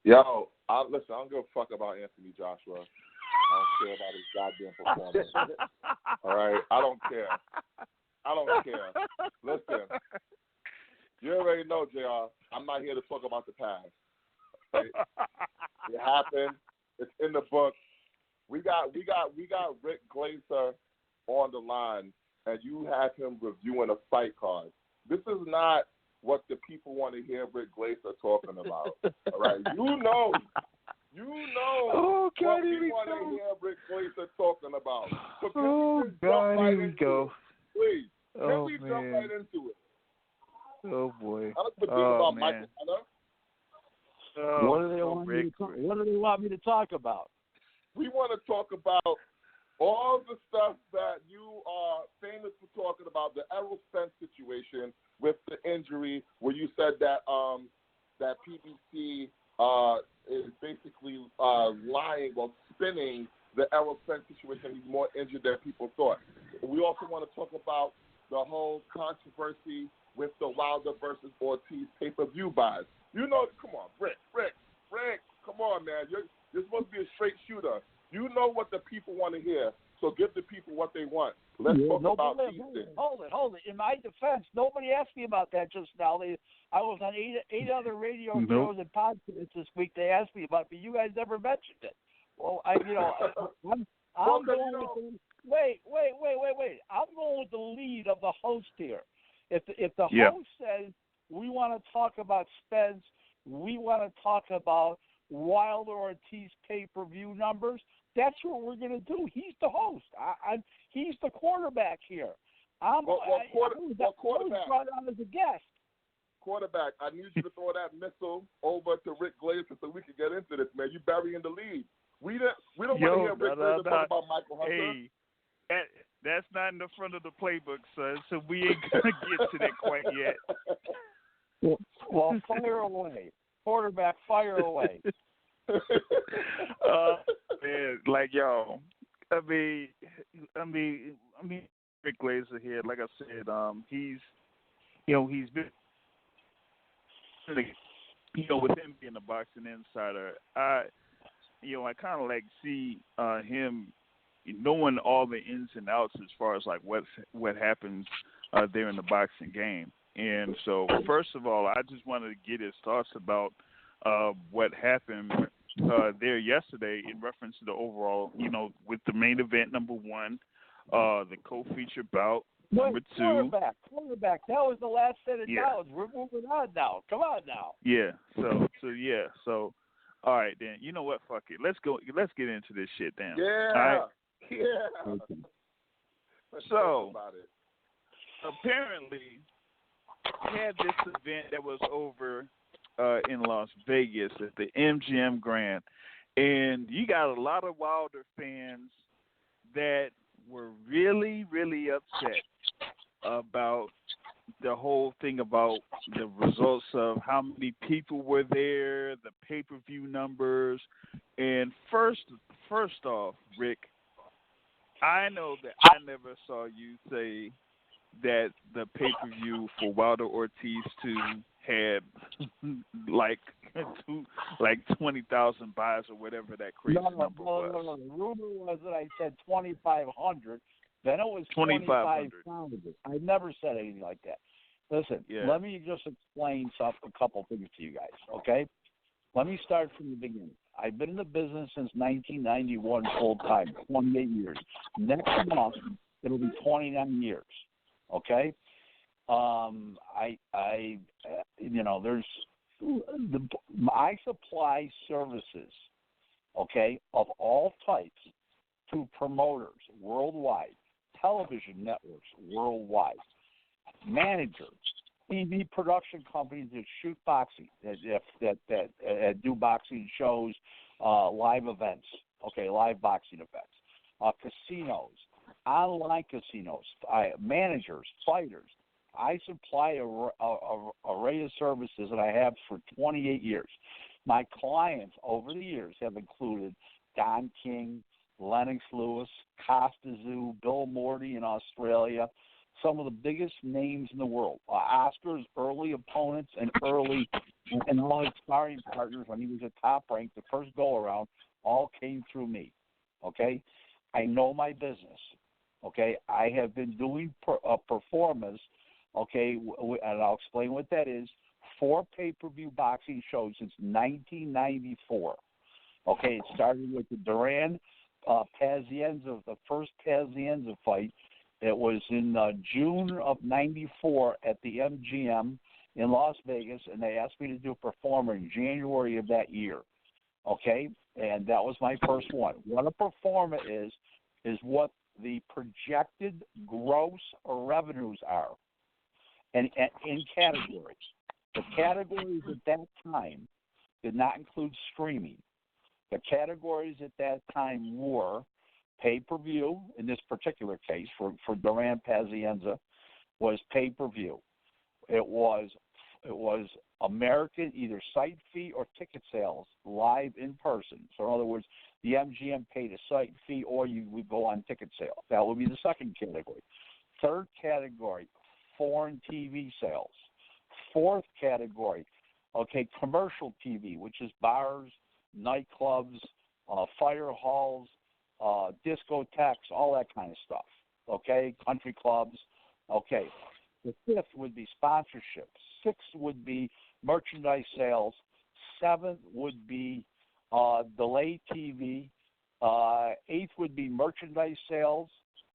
Yo, listen, I don't give a fuck about Anthony Joshua. I don't care about his goddamn performance. All right? I don't care. Listen, you already know, JR, I'm not here to talk about the past. Right? It happened. It's in the book. We got Rick Glaser on the line, and you have him reviewing a fight card. This is not what the people want to hear Rick Glaser talking about. All right? You know what we want to hear Rick Glaser talking about. So can we just jump right into it? Please. Can we jump right into it? Oh, boy. I don't think about Michael Hunter. What do they want me to talk about? We want to talk about all the stuff that you are famous for talking about, the Errol Spence situation with the injury, where you said that that PPV is basically lying or spinning the Errol Spence situation. He's more injured than people thought. We also want to talk about the whole controversy with the Wilder versus Ortiz pay-per-view buys. You know, come on, Rick, come on, man. You're supposed to be a straight shooter. You know what the people want to hear, so give the people what they want. Let's talk about these things. Hold it. In my defense, nobody asked me about that just now. I was on eight other radio shows and podcasts this week. They asked me about it, but you guys never mentioned it. Well, I'm going with wait. I'm going with the lead of the host here. If the host says we want to talk about Spence, we want to talk about Wilder-Ortiz pay-per-view numbers, that's what we're going to do. He's the host. He's the quarterback here. I was brought on as a guest. Quarterback, I need you to throw that missile over to Rick Glaser so we can get into this, man. You burying the lead. We don't want to hear Rick Glaser talk about Michael Hunter. Hey, that's not in the front of the playbook, son, so we ain't going to get to that quite yet. Well, fire away. Quarterback, fire away. Man, like, yo, I mean, Rick Glaser here, like I said, he's been, with him being a boxing insider, I kind of like see him knowing all the ins and outs as far as like what happens there in the boxing game. And so, first of all, I just wanted to get his thoughts about what happened there yesterday in reference to the overall, with the main event number one, the co-feature bout number two. Quarterback. That was the last set of downs. We're moving on now. Come on now. Yeah. So, all right then. You know what? Fuck it. Let's go. Let's get into this shit then. Yeah. All right? Yeah. So, apparently, we had this event that was over in Las Vegas at the MGM Grand, and you got a lot of Wilder fans that were really, really upset about the whole thing about the results of how many people were there, the pay-per-view numbers, and first off, Rick, I know that I never saw you say that the pay-per-view for Wilder-Ortiz 2 had like 20,000 buys or whatever that crazy number was. No. The rumor was that I said 2,500. Then it was 25,000. I never said anything like that. Listen, let me just explain a couple things to you guys, okay? Let me start from the beginning. I've been in the business since 1991 full-time, 28 years. Next month, it'll be 29 years, okay? I supply services, okay, of all types to promoters worldwide, television networks worldwide, managers, TV production companies that shoot boxing, that do boxing shows, live events, okay, live boxing events, casinos, online casinos, managers, fighters. I supply a array of services that I have for 28 years. My clients over the years have included Don King, Lennox Lewis, Costa Zoo, Bill Morty in Australia, some of the biggest names in the world, Oscar's early opponents and early And all his sparring partners, when he was at top rank, the first go-around, all came through me, okay? I know my business, okay? I have been doing performance, okay, and I'll explain what that is, 4 pay-per-view boxing shows since 1994, okay? It started with the Duran Pazienza, the first Pazienza fight. It was in June of 94 at the MGM in Las Vegas, and they asked me to do a performer in January of that year, okay? And that was my first one. What a performer is what the projected gross revenues are, and in categories. The categories at that time did not include streaming. The categories at that time were pay-per-view, in this particular case, for Duran Pazienza, was pay-per-view. It was American, either site fee or ticket sales, live in person. So in other words, the MGM paid a site fee or you would go on ticket sale. That would be the second category. Third category, foreign TV sales. Fourth category, okay, commercial TV, which is bars, nightclubs, fire halls, discotheques, all that kind of stuff, okay, country clubs, okay. The fifth would be sponsorship. Sixth would be merchandise sales. Seventh would be delay TV. Eighth would be merchandise sales.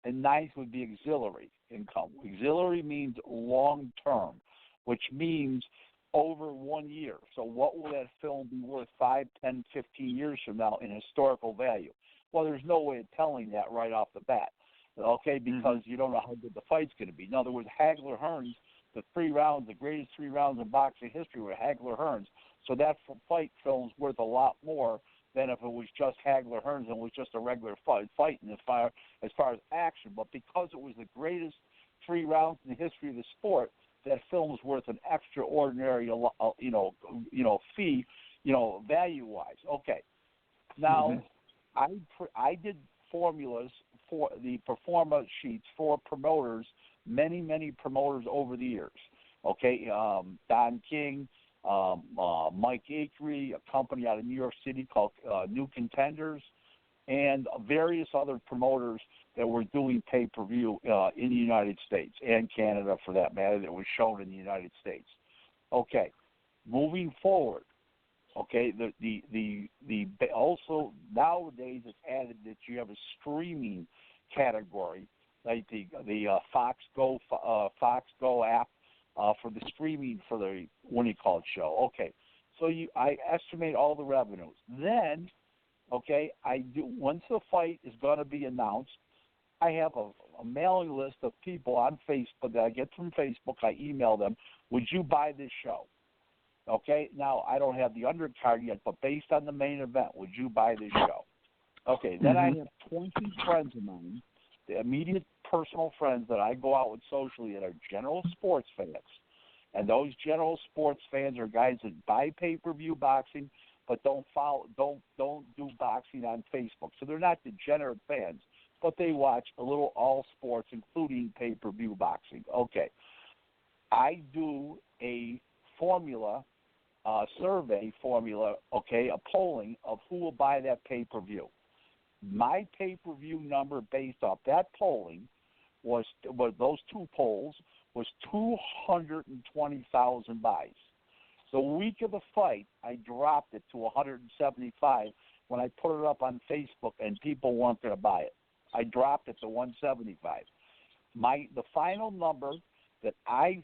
And ninth would be auxiliary income. Auxiliary means long-term, which means over 1 year. So what will that film be worth 5, 10, 15 years from now in historical value? Well, there's no way of telling that right off the bat. Okay, because you don't know how good the fight's going to be. In other words, Hagler-Hearns, the 3 rounds, the greatest 3 rounds in boxing history were Hagler-Hearns. So that fight film's worth a lot more than if it was just Hagler-Hearns and it was just a regular fight as far as action. But because it was the greatest 3 rounds in the history of the sport, that film is worth an extraordinary, fee, value-wise. Okay. Now, I did formulas for the performance sheets for promoters, many promoters over the years. Okay, Don King, Mike Akery, a company out of New York City called New Contenders, and various other promoters that were doing pay-per-view in the United States and Canada, for that matter, that was shown in the United States. Okay, moving forward. Okay, the also nowadays it's added that you have a streaming category, like the Fox Go app for the streaming for the show. Okay, so I estimate all the revenues. Then, okay, once the fight is going to be announced, I have a mailing list of people on Facebook that I get from Facebook. I email them. Would you buy this show? Okay, now I don't have the undercard yet, but based on the main event, would you buy this show? Okay, then I have 20 friends of mine, the immediate personal friends that I go out with socially that are general sports fans. And those general sports fans are guys that buy pay-per-view boxing but don't do boxing on Facebook. So they're not degenerate fans, but they watch a little all sports, including pay-per-view boxing. Okay, I do a survey formula, okay, a polling of who will buy that pay-per-view. My pay-per-view number based off that polling was those 2 polls was 220,000 buys. The week of the fight, I dropped it to 175 when I put it up on Facebook and people weren't going to buy it. I dropped it to 175. The final number that I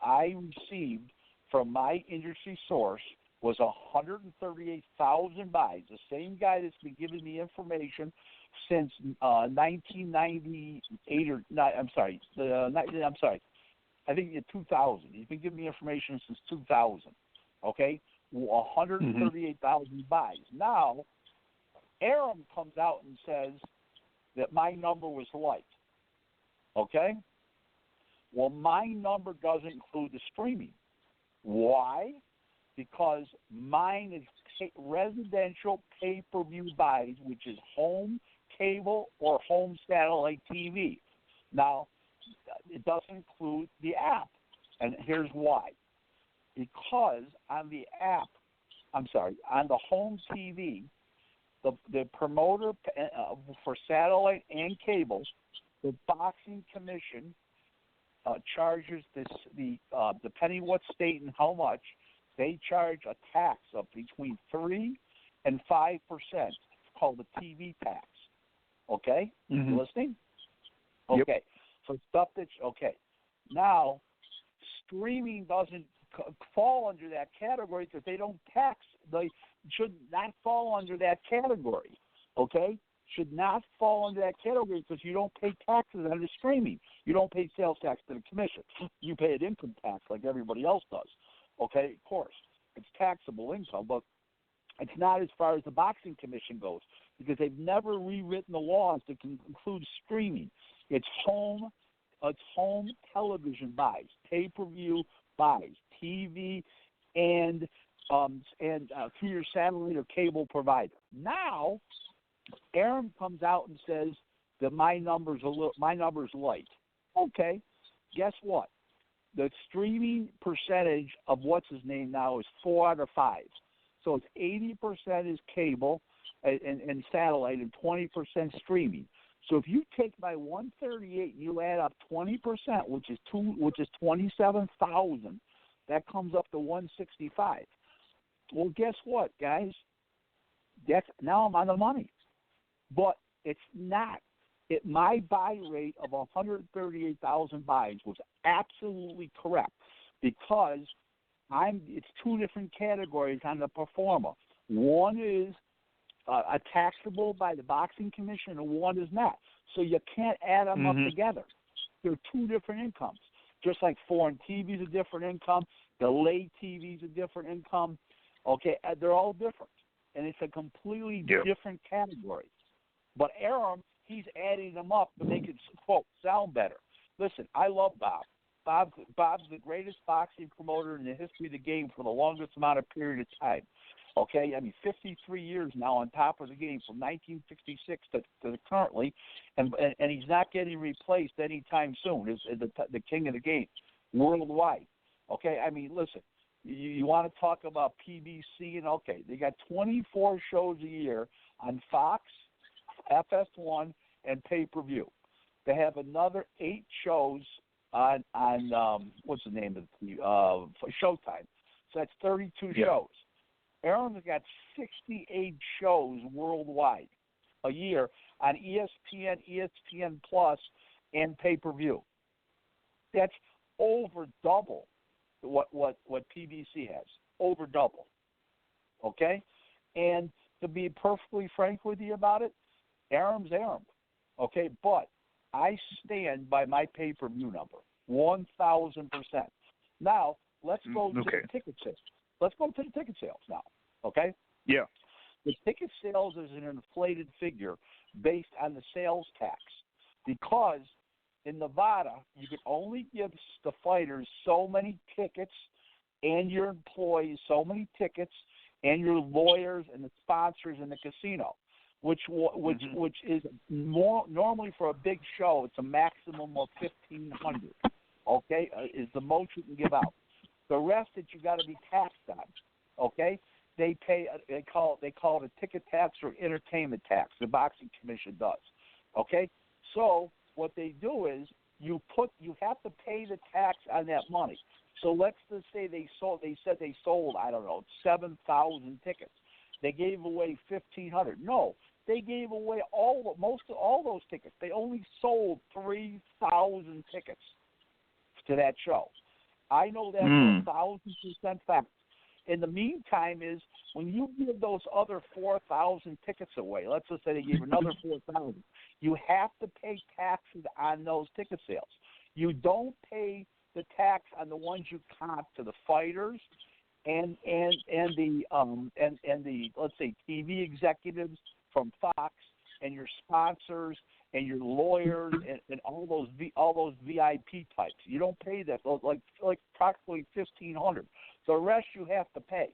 received from my industry source was 138,000 buys. The same guy that's been giving me information since 1998 or not. I think in 2000. He's been giving me information since 2000. Okay, 138,000 buys. Now, Arum comes out and says that my number was light. Okay, well, my number doesn't include the streaming. Why? Because mine is residential pay-per-view buys, which is home cable or home satellite TV. Now, it doesn't include the app, and here's why. because on the app, on the home TV, the promoter for satellite and cable, the boxing commission charges depending what state and how much, they charge a tax of between 3 and 5%, called the TV tax. Okay, you listening? Okay, yep. So stuff that's okay. Now, streaming doesn't fall under that category because they don't tax. They should not fall under that category. Okay, should not fall under that category because you don't pay taxes under streaming. You don't pay sales tax to the commission. You pay an income tax like everybody else does. Okay, of course, it's taxable income, but it's not as far as the boxing commission goes because they've never rewritten the laws to include streaming. It's home television buys, pay-per-view buys, TV, and through your satellite or cable provider. Now, Arum comes out and says that my number's light. Okay, guess what? The streaming percentage of what's his name now is 4 out of 5. So it's 80% is cable and satellite and 20% streaming. So if you take my 138 and you add up 20%, which is 27,000, that comes up to 165. Well, guess what, guys? Now I'm on the money. But it's not. My buy rate of 138,000 buys was absolutely correct because it's 2 different categories on the performer. One is a taxable by the boxing commission, and one is not. So you can't add them up together. They're 2 different incomes. Just like foreign TV is a different income, delayed TV is a different income. Okay, they're all different, and it's a completely different category. But Arum, he's adding them up to make it, quote, sound better. Listen, I love Bob. Bob's the greatest boxing promoter in the history of the game for the longest amount of period of time. Okay, I mean, 53 years now on top of the game from 1966 to currently, and he's not getting replaced anytime soon. Is the king of the game worldwide. Okay, I mean, listen, you want to talk about PBC, and okay, they got 24 shows a year on Fox, FS1, and pay-per-view. They have another 8 shows on what's the name of the Showtime. So that's 32 shows. Arum's got 68 shows worldwide a year on ESPN, ESPN Plus, and pay-per-view. That's over double what PBC has. Over double. Okay? And to be perfectly frank with you about it, Arum's Arum. Okay? But I stand by my pay-per-view number, 1,000%. Now, let's go to the ticket sales. Let's go to the ticket sales now, okay? Yeah. The ticket sales is an inflated figure based on the sales tax because in Nevada, you can only give the fighters so many tickets and your employees so many tickets and your lawyers and the sponsors in the casino, which is more normally for a big show, it's a maximum of 1,500, okay, is the most you can give out. The rest that you got to be taxed on, okay? They pay. They call it a ticket tax or entertainment tax. The boxing commission does, okay? So what they do is you have to pay the tax on that money. So let's just say they said they sold 7,000 tickets. They gave away 1,500. No, they gave away most of all those tickets. They only sold 3,000 tickets to that show. I know that for 1,000% fact. In the meantime, is when you give those other 4,000 tickets away, let's just say they gave another 4,000, you have to pay taxes on those ticket sales. You don't pay the tax on the ones you comp to the fighters and the let's say TV executives from Fox and your sponsors and your lawyers and all those VIP types. You don't pay that, like practically 1,500. The rest you have to pay.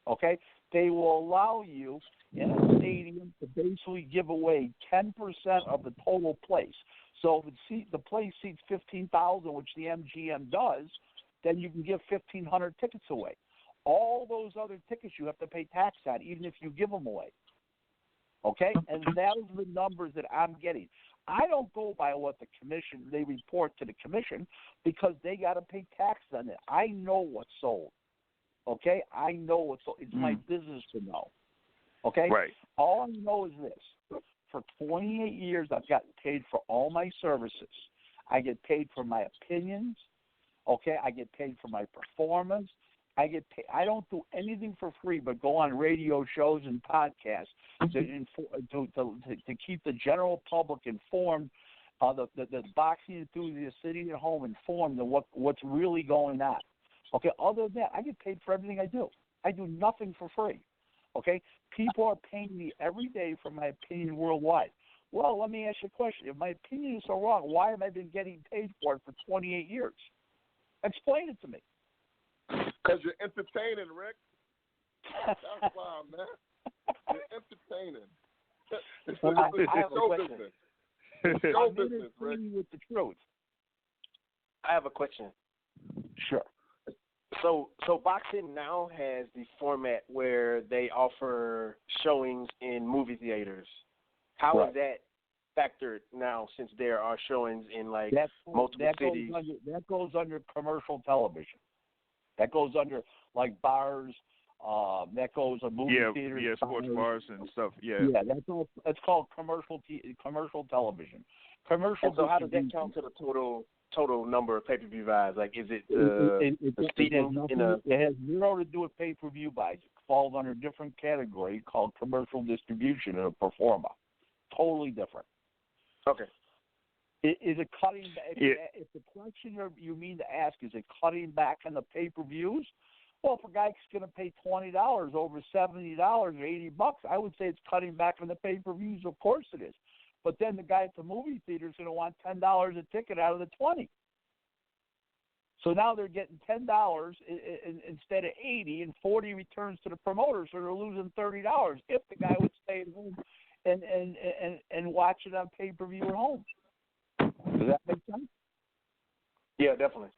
Okay? They will allow you in a stadium to basically give away 10% of the total place. So if the place seats 15,000, which the MGM does, then you can give 1,500 tickets away. All those other tickets you have to pay tax on, even if you give them away. Okay? And that is the numbers that I'm getting. I don't go by what the commission, they report to the commission, because they got to pay tax on it. I know what's sold. Okay? I know what's sold. It's my business to know. Okay? Right. All I know is this. For 28 years, I've gotten paid for all my services. I get paid for my opinions. Okay? I get paid for my performance. I get paid. I don't do anything for free but go on radio shows and podcasts to keep the general public informed, the boxing enthusiasts sitting at home informed of what's really going on. Okay, other than that, I get paid for everything I do. I do nothing for free. Okay, people are paying me every day for my opinion worldwide. Well, let me ask you a question. If my opinion is so wrong, why have I been getting paid for it for 28 years? Explain it to me. Because you're entertaining, Rick. That's why, man. You're entertaining. I have a question. It's show business, Rick. With the truth. I have a question. Sure. So boxing now has the format where they offer showings in movie theaters. How is that factored now, since there are showings in multiple cities? That goes under commercial television. That goes under like bars. That goes on movie theaters. Yeah, sports bars and stuff. Yeah. Yeah, that's called commercial television. And so how does that count to the total number of pay-per-view buys? Like, is it the seating in a? It has zero to do with pay-per-view buys. It falls under a different category called commercial distribution in a performa. Totally different. Okay. Is it cutting back? If the question you mean to ask, is it cutting back on the pay-per-views? Well, if a guy's going to pay $20 over $70 or $80, I would say it's cutting back on the pay-per-views. Of course it is. But then the guy at the movie theater is going to want $10 a ticket out of the $20. So now they're getting $10 instead of $80, and $40 returns to the promoter, so they're losing $30 if the guy would stay at home and watch it on pay-per-view at home. Does that make sense? Yeah, definitely.